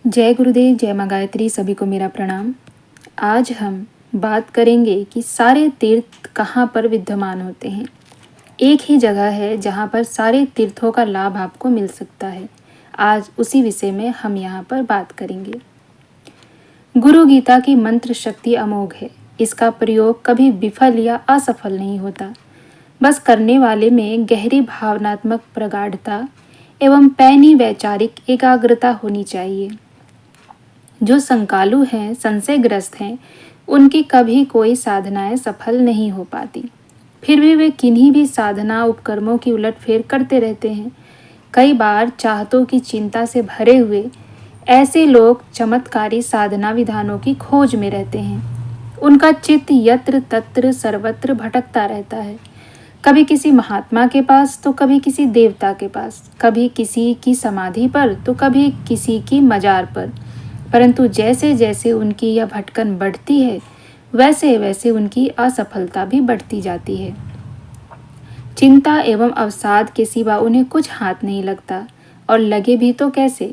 जय गुरुदेव, जय माँ गायत्री, सभी को मेरा प्रणाम। आज हम बात करेंगे कि सारे तीर्थ कहाँ पर विद्यमान होते हैं। एक ही जगह है जहाँ पर सारे तीर्थों का लाभ आपको मिल सकता है। आज उसी विषय में हम यहाँ पर बात करेंगे। गुरु गीता की मंत्र शक्ति अमोघ है। इसका प्रयोग कभी विफल या असफल नहीं होता। बस करने वाले में गहरी भावनात्मक प्रगाढ़ता एवं पैनी वैचारिक एकाग्रता होनी चाहिए। जो संकालु हैं, संशयग्रस्त हैं, उनकी कभी कोई साधनाएं सफल नहीं हो पाती। फिर भी वे किन्हीं भी साधना उपकर्मों की उलटफेर करते रहते हैं। कई बार चाहतों की चिंता से भरे हुए ऐसे लोग चमत्कारी साधना विधानों की खोज में रहते हैं। उनका चित्त यत्र तत्र सर्वत्र भटकता रहता है। कभी किसी महात्मा के पास तो कभी किसी देवता के पास, कभी किसी की समाधि पर तो कभी किसी की मजार पर। परंतु जैसे जैसे उनकी यह भटकन बढ़ती है, वैसे वैसे उनकी असफलता भी बढ़ती जाती है। चिंता एवं अवसाद के सिवा उन्हें कुछ हाथ नहीं लगता, और लगे भी तो कैसे।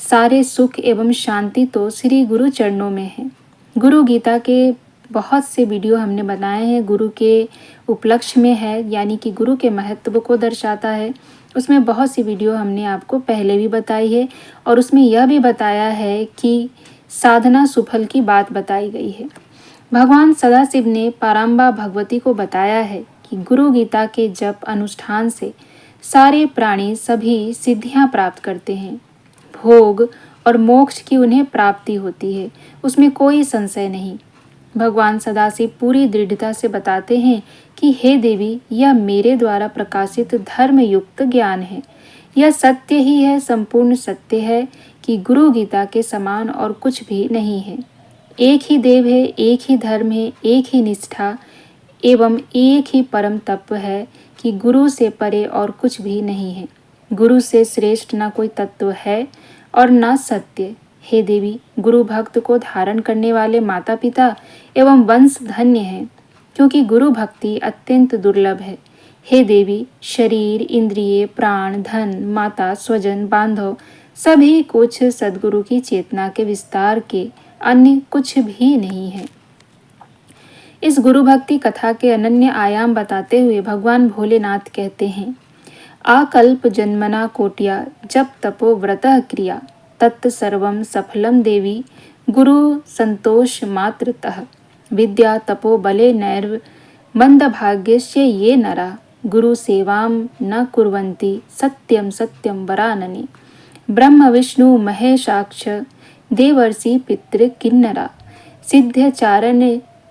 सारे सुख एवं शांति तो श्री गुरु चरणों में है। गुरु गीता के बहुत से वीडियो हमने बनाए हैं, गुरु के उपलक्ष्य में है, यानी कि गुरु के महत्व को दर्शाता है। उसमें बहुत सी वीडियो हमने आपको पहले भी बताई है, और उसमें यह भी बताया है कि साधना सुफल की बात बताई गई है। भगवान सदाशिव ने पारंबा भगवती को बताया है कि गुरु गीता के जप अनुष्ठान से सारे प्राणी सभी सिद्धियां प्राप्त करते हैं। भोग और मोक्ष की उन्हें प्राप्ति होती है, उसमें कोई संशय नहीं। भगवान सदाशिव पूरी दृढ़ता से बताते हैं कि हे देवी, यह मेरे द्वारा प्रकाशित धर्म युक्त ज्ञान है। यह सत्य ही है, संपूर्ण सत्य है कि गुरु गीता के समान और कुछ भी नहीं है। एक ही देव है, एक ही धर्म है, एक ही निष्ठा एवं एक ही परम तत्व है कि गुरु से परे और कुछ भी नहीं है। गुरु से श्रेष्ठ न कोई तत्व है और न सत्य। हे देवी, गुरु भक्त को धारण करने वाले माता पिता एवं वंश धन्य है, क्योंकि गुरु भक्ति अत्यंत दुर्लभ है। हे देवी, शरीर, इंद्रिय, प्राण, धन, माता, स्वजन, बांधव सभी कुछ सद्गुरु की चेतना के विस्तार के अन्य कुछ भी नहीं है। इस गुरु भक्ति कथा के अनन्य आयाम बताते हुए भगवान भोलेनाथ कहते हैं, आकल्प जन्मना कोट्या जप तपो व्रतः क्रिया तत्सर्वं सफलम देवी गुरु संतोष मात्रतः विद्या तपो बले नैर्व मंदभाग्यस्य ये नरा गुरु सेवां न कुर्वन्ति सत्यम सत्यम वरानने ब्रह्म विष्णु महेशाक्ष देवर्षि पितृ किन्नरा सिद्ध्यचारण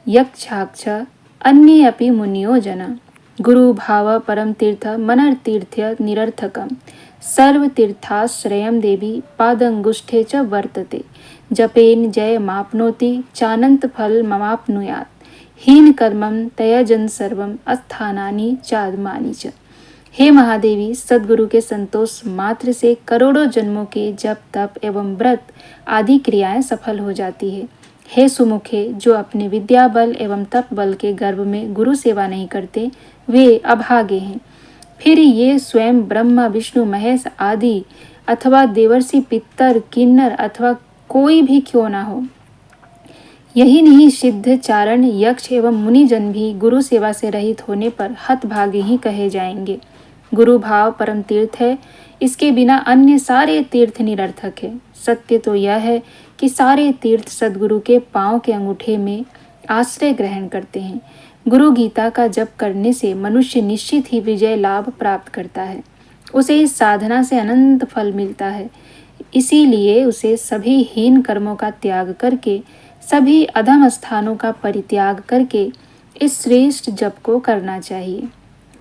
यक्षाक्ष अन्ये अपि मुनियो जना गुरु भाव परम तीर्थ मनर्तीर्थ्य निरर्थकम् सर्व तीर्थाश्रयं देवी पादंगुष्ठे च वर्तते जपेन जय माप्नोति चानंत फल ममाप्नुयात् हीन कर्मं त्यजन सर्वं अस्थानानि चादमानि च। हे महादेवी, सद्गुरु के संतोष मात्र से करोड़ों जन्मों के जप तप एवं व्रत आदि क्रियाएं सफल हो जाती है। हे सुमुखे, जो अपने विद्या बल एवं तप बल के गर्भ में गुरु सेवा नहीं करते, वे अभागे हैं। फिर ये स्वयं ब्रह्मा विष्णु महेश आदि अथवा देवर्षि पितर किन्नर अथवा कोई भी क्यों ना हो, यही नहीं सिद्ध चारण यक्ष एवं मुनिजन भी गुरु सेवा से रहित होने पर हतभागे ही कहे जाएंगे। गुरु भाव परम तीर्थ है, इसके बिना अन्य सारे तीर्थ निरर्थक है। सत्य तो यह है कि सारे तीर्थ सद्गुरु के पांव के अंगूठे में आश्रय ग्रहण करते हैं। गुरु गीता का जप करने से मनुष्य निश्चित ही विजय लाभ प्राप्त करता है। उसे इस साधना से अनंत फल मिलता है। इसीलिए उसे सभी हीन कर्मों का त्याग करके, सभी अधम स्थानों का परित्याग करके इस श्रेष्ठ जप को करना चाहिए।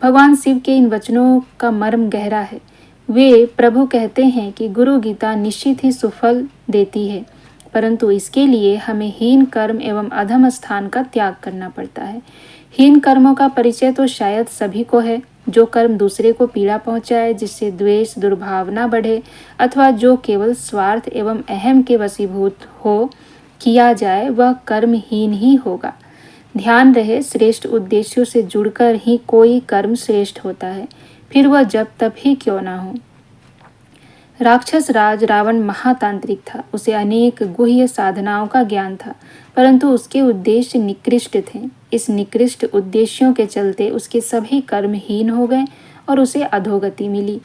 भगवान शिव के इन वचनों का मर्म गहरा है। वे प्रभु कहते हैं कि गुरु गीता निश्चित ही सुफल देती है, परंतु इसके लिए हमें हीन कर्म एवं अधम स्थान का त्याग करना पड़ता है। हीन कर्मों का परिचय तो शायद सभी को है। जो कर्म दूसरे को पीड़ा पहुंचाए, जिससे द्वेष दुर्भावना बढ़े, अथवा जो केवल स्वार्थ एवं अहम के वशीभूत हो किया जाए, वह कर्महीन ही होगा। ध्यान रहे, श्रेष्ठ उद्देश्यों से जुड़कर ही कोई कर्म श्रेष्ठ होता है, फिर वह जब तब ही क्यों ना हो। राक्षस राज रावण महातांत्रिक था। उसे अनेक गुह्य साधनाओं का ज्ञान था, परंतु उसके उद्देश्य निकृष्ट थे। इस निकृष्ट उद्देश्यों के चलते उसके सभी कर्म हीन हो गए और उसे अधोगति मिली।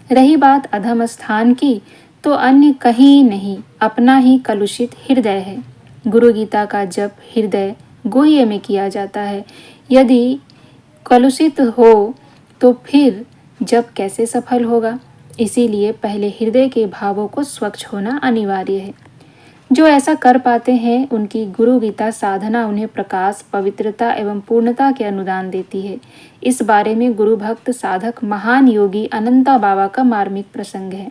रही बात अधम स्थान की, तो अन्य कहीं नहीं, अपना ही कलुषित हृदय है। गुरु गीता का जप हृदय गुह्य में किया जाता है। यदि कलुषित हो तो फिर जप कैसे सफल होगा? इसीलिए पहले हृदय के भावों को स्वच्छ होना अनिवार्य है। जो ऐसा कर पाते हैं, उनकी गुरु गीता साधना उन्हें प्रकाश, पवित्रता एवं पूर्णता के अनुदान देती है। इस बारे में गुरु भक्त साधक महान योगी अनंता बाबा का मार्मिक प्रसंग है।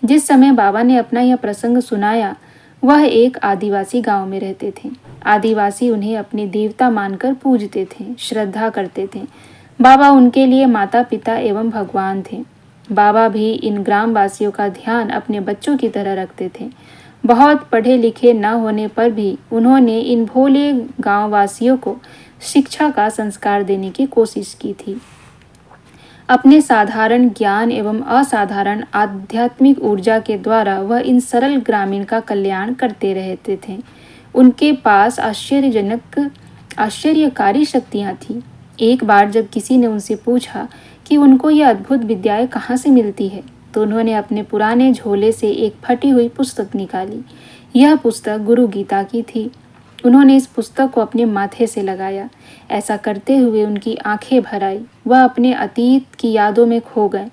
जिस समय बाबा ने अपना यह प्रसंग सुनाया, वह एक आदिवासी गांव में रहते थे। आदिवासी उन्हें अपने देवता मानकर पूजते थे, श्रद्धा करते थे। बाबा उनके लिए माता पिता एवं भगवान थे। बाबा भी इन ग्रामवासियों का ध्यान अपने बच्चों की तरह रखते थे। बहुत पढ़े लिखे न होने पर भी उन्होंने इन भोले गांववासियों को शिक्षा का संस्कार देने की कोशिश की थी। अपने साधारण ज्ञान एवं असाधारण आध्यात्मिक ऊर्जा के द्वारा वह इन सरल ग्रामीण का कल्याण करते रहते थे। उनके पास आश्चर्यकारी शक्तियां थीं। एक बार जब किसी ने उनसे पूछा कि उनको यह अद्भुत विद्याएं कहाँ से मिलती है, तो उन्होंने अपने पुराने झोले से एक फटी हुई पुस्तक निकाली। यह पुस्तक गुरु गीता की थी। उन्होंने इस पुस्तक को अपने माथे से लगाया। ऐसा करते हुए उनकी आंखें भर आई। वह अपने अतीत की यादों में खो गए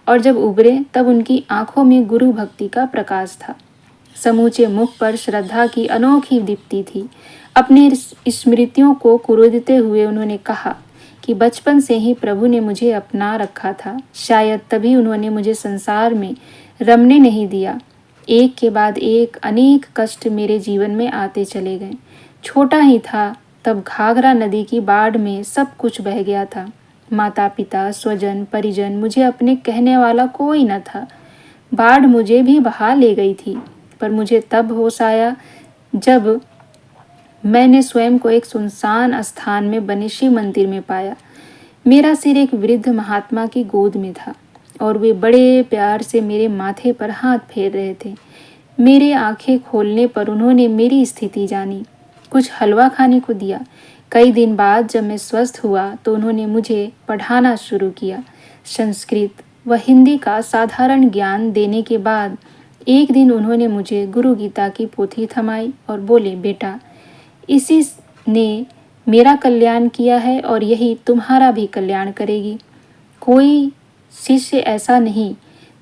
और जब उभरे तब उनकी आंखों में गुरु भक्ति का प्रकाश था। समूचे मुख पर श्रद्धा की अनोखी दीप्ति थी। अपनी स्मृतियों को कुरोदते हुए उन्होंने कहा कि बचपन से ही प्रभु ने मुझे अपना रखा था। शायद तभी उन्होंने मुझे संसार में रमने नहीं दिया। एक के बाद एक अनेक कष्ट मेरे जीवन में आते चले गए। छोटा ही था तब घाघरा नदी की बाढ़ में सब कुछ बह गया था। माता पिता, स्वजन, परिजन, मुझे अपने कहने वाला कोई न था। बाढ़ मुझे भी बहा ले गई थी, पर मुझे तब होश आया जब मैंने स्वयं को एक सुनसान स्थान में बने शिव मंदिर में पाया। मेरा सिर एक वृद्ध महात्मा की गोद में था और वे बड़े प्यार से मेरे माथे पर हाथ फेर रहे थे। मेरे आंखें खोलने पर उन्होंने मेरी स्थिति जानी, कुछ हलवा खाने को दिया। कई दिन बाद जब मैं स्वस्थ हुआ तो उन्होंने मुझे पढ़ाना शुरू किया। संस्कृत व हिंदी का साधारण ज्ञान देने के बाद एक दिन उन्होंने मुझे गुरु गीता की पोथी थमाई और बोले, बेटा, इसी ने मेरा कल्याण किया है और यही तुम्हारा भी कल्याण करेगी। कोई शिष्य ऐसा नहीं,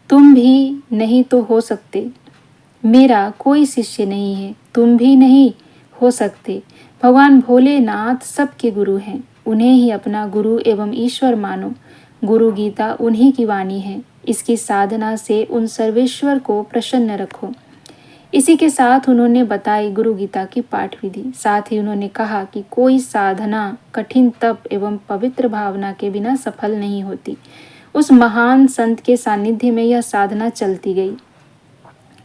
तुम भी नहीं तो हो सकते। मेरा कोई शिष्य नहीं है, तुम भी नहीं हो सकते। भगवान भोलेनाथ सबके गुरु हैं, उन्हें ही अपना गुरु एवं ईश्वर मानो। गुरु गीता उन्हीं की वाणी है। इसकी साधना से उन सर्वेश्वर को प्रसन्न रखो। इसी के साथ उन्होंने बताई गुरु गीता की पाठ विधि। साथ ही उन्होंने कहा कि कोई साधना कठिन तप एवं पवित्र भावना के बिना सफल नहीं होती। उस महान संत के सानिध्य में यह साधना चलती गई।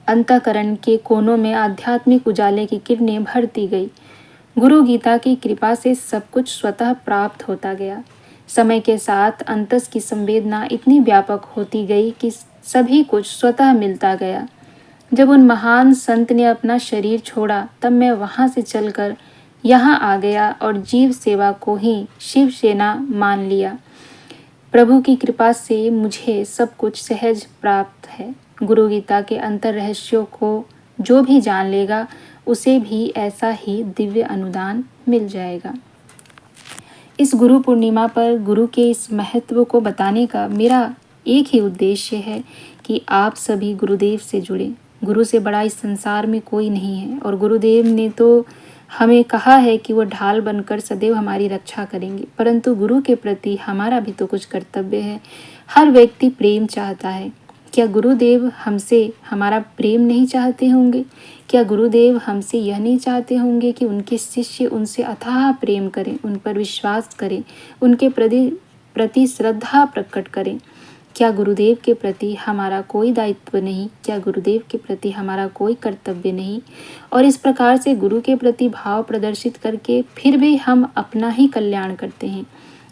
अंतःकरण के कोनों में आध्यात्मिक उजाले की किरणें भरती गई। गुरु गीता की कृपा से सब कुछ स्वतः प्राप्त होता गया। समय के साथ अंतस की संवेदना इतनी व्यापक होती गई कि सभी कुछ स्वतः मिलता गया। जब उन महान संत ने अपना शरीर छोड़ा तब मैं वहां से चलकर यहाँ आ गया और जीव सेवा को ही शिव सेना मान लिया। प्रभु की कृपा से मुझे सब कुछ सहज प्राप्त है। गुरु गीता के अंतर रहस्यों को जो भी जान लेगा उसे भी ऐसा ही दिव्य अनुदान मिल जाएगा। इस गुरु पूर्णिमा पर गुरु के इस महत्व को बताने का मेरा एक ही उद्देश्य है कि आप सभी गुरुदेव से जुड़े। गुरु से बड़ा इस संसार में कोई नहीं है और गुरुदेव ने तो हमें कहा है कि वो ढाल बनकर सदैव हमारी रक्षा करेंगे, परंतु गुरु के प्रति हमारा भी तो कुछ कर्तव्य है। हर व्यक्ति प्रेम चाहता है। क्या गुरुदेव हमसे हमारा प्रेम नहीं चाहते होंगे? क्या गुरुदेव हमसे यह नहीं चाहते होंगे कि उनके शिष्य उनसे अथाह प्रेम करें, उन पर विश्वास करें, उनके प्रति श्रद्धा प्रकट करें? क्या गुरुदेव के प्रति हमारा कोई दायित्व नहीं? क्या गुरुदेव के प्रति हमारा कोई कर्तव्य नहीं? और इस प्रकार से गुरु के प्रति भाव प्रदर्शित करके फिर भी हम अपना ही कल्याण करते हैं।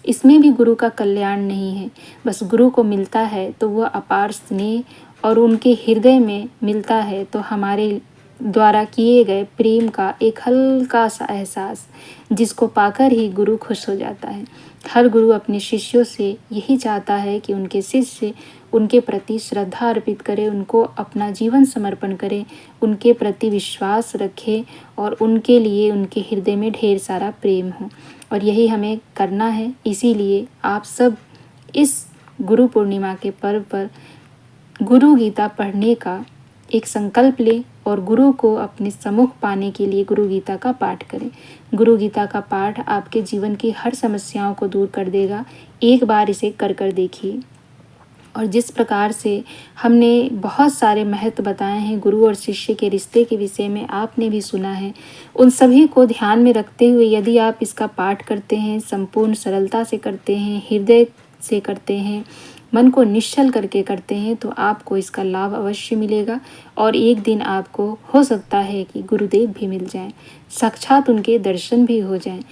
इसमें भी गुरु का कल्याण नहीं है। बस गुरु को मिलता है तो वह अपार स्नेह और उनके हृदय में मिलता है तो हमारे द्वारा किए गए प्रेम का एक हल्का सा एहसास, जिसको पाकर ही गुरु खुश हो जाता है। हर गुरु अपने शिष्यों से यही चाहता है कि उनके शिष्य उनके प्रति श्रद्धा अर्पित करे, उनको अपना जीवन समर्पण करे, उनके प्रति विश्वास रखे और उनके लिए उनके हृदय में ढेर सारा प्रेम हो। और यही हमें करना है। इसीलिए आप सब इस गुरु पूर्णिमा के पर्व पर गुरु गीता पढ़ने का एक संकल्प लें और गुरु को अपने सम्मुख पाने के लिए गुरु गीता का पाठ करें। गुरु गीता का पाठ आपके जीवन की हर समस्याओं को दूर कर देगा। एक बार इसे कर देखिए। और जिस प्रकार से हमने बहुत सारे महत्व बताए हैं गुरु और शिष्य के रिश्ते के विषय में, आपने भी सुना है। उन सभी को ध्यान में रखते हुए यदि आप इसका पाठ करते हैं, संपूर्ण सरलता से करते हैं, हृदय से करते हैं, मन को निश्चल करके करते हैं, तो आपको इसका लाभ अवश्य मिलेगा। और एक दिन आपको हो सकता है कि गुरुदेव भी मिल जाएं, साक्षात उनके दर्शन भी हो जाएं।